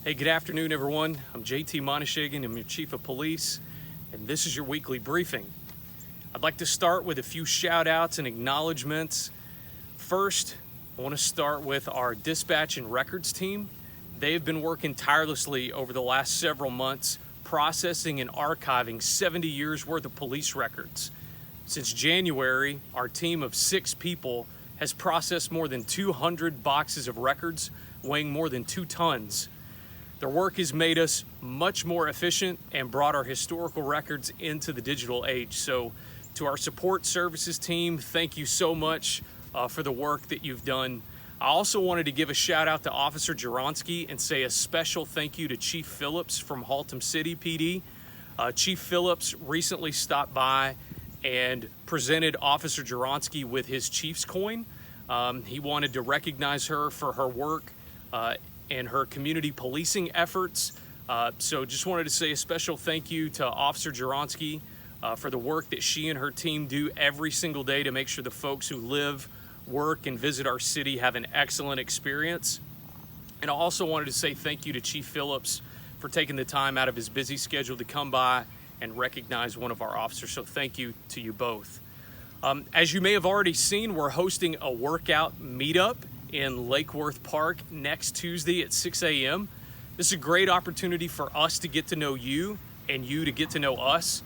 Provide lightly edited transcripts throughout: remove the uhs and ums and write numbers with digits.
Hey, good afternoon, everyone. I'm JT Monishagan. I'm your Chief of Police, and this is your weekly briefing. I'd like to start with a few shout outs and acknowledgments. First, I want to start with our dispatch and records team. They've been working tirelessly over the last several months, processing and archiving 70 years worth of police records. Since January, our team of 6 people has processed more than 200 boxes of records weighing more than 2 tons. Their work has made us much more efficient and brought our historical records into the digital age. So to our support services team, thank you so much for the work that you've done. I also wanted to give a shout out to Officer Jaronsky and say a special thank you to Chief Phillips from Haltom City PD. Chief Phillips recently stopped by and presented Officer Jaronsky with his Chief's coin. He wanted to recognize her for her work and her community policing efforts. So just wanted to say a special thank you to Officer Jaronsky for the work that she and her team do every single day to make sure the folks who live, work, and visit our city have an excellent experience. And I also wanted to say thank you to Chief Phillips for taking the time out of his busy schedule to come by and recognize one of our officers. So thank you to you both. As you may have already seen, we're hosting a workout meetup in Lake Worth Park next Tuesday at 6 a.m. This is a great opportunity for us to get to know you and you to get to know us.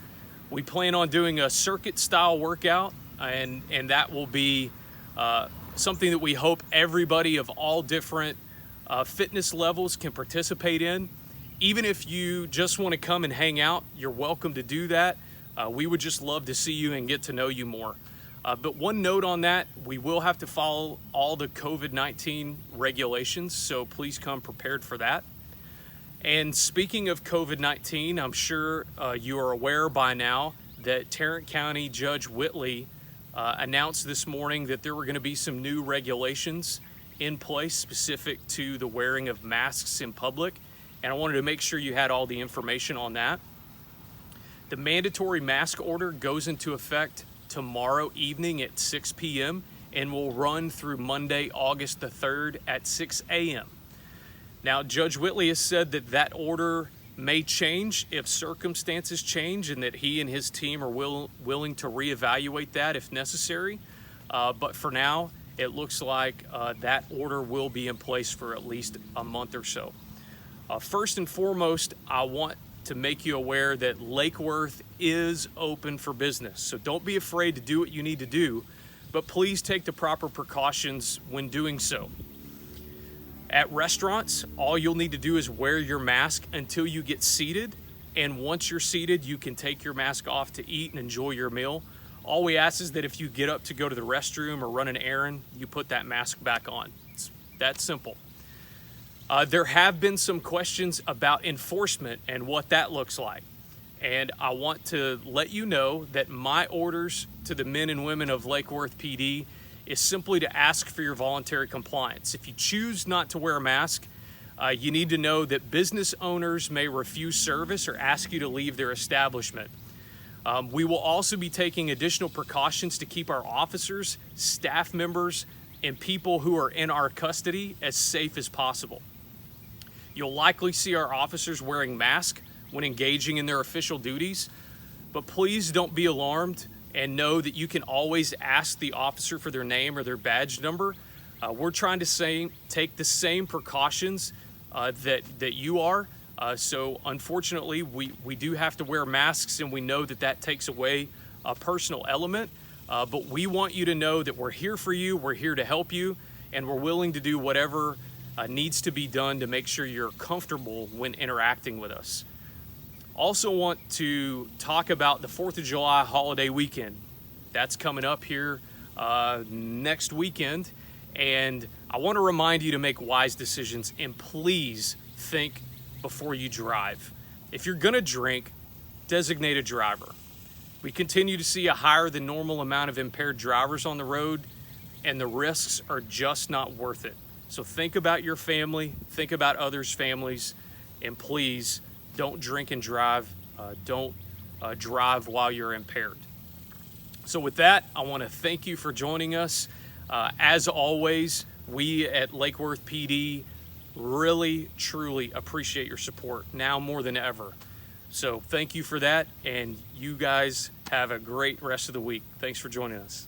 We plan on doing a circuit style workout, and that will be something that we hope everybody of all different fitness levels can participate in. Even if you just want to come and hang out, you're welcome to do that. We would just love to see you and get to know you more. But one note on that, we will have to follow all the COVID-19 regulations, so please come prepared for that. And speaking of COVID-19, I'm sure you are aware by now that Tarrant County Judge Whitley announced this morning that there were going to be some new regulations in place specific to the wearing of masks in public, and I wanted to make sure you had all the information on that. The mandatory mask order goes into effect tomorrow evening at 6 p.m. and will run through Monday, August the 3rd at 6 a.m. Now, Judge Whitley has said that that order may change if circumstances change and that he and his team are willing to reevaluate that if necessary. But for now, it looks like that order will be in place for at least a month or so. First and foremost, I want to make you aware that Lake Worth is open for business. So don't be afraid to do what you need to do, but please take the proper precautions when doing so. At restaurants, all you'll need to do is wear your mask until you get seated. And once you're seated, you can take your mask off to eat and enjoy your meal. All we ask is that if you get up to go to the restroom or run an errand, you put that mask back on. It's that simple. There have been some questions about enforcement and what that looks like. And I want to let you know that my orders to the men and women of Lake Worth PD is simply to ask for your voluntary compliance. If you choose not to wear a mask, you need to know that business owners may refuse service or ask you to leave their establishment. We will also be taking additional precautions to keep our officers, staff members, and people who are in our custody as safe as possible. You'll likely see our officers wearing masks when engaging in their official duties, but please don't be alarmed and know that you can always ask the officer for their name or their badge number. We're trying to take the same precautions that you are. So unfortunately, we do have to wear masks, and we know that that takes away a personal element, but we want you to know that we're here for you, we're here to help you, and we're willing to do whatever needs to be done to make sure you're comfortable when interacting with us. Also want to talk about the 4th of July holiday weekend. That's coming up here next weekend, and I want to remind you to make wise decisions, and please think before you drive. If you're gonna drink, designate a driver. We continue to see a higher than normal amount of impaired drivers on the road, and the risks are just not worth it. So think about your family, think about others' families, and please don't drink and drive. Don't drive while you're impaired. So with that, I want to thank you for joining us. As always, we at Lake Worth PD really, truly appreciate your support now more than ever. So thank you for that, and you guys have a great rest of the week. Thanks for joining us.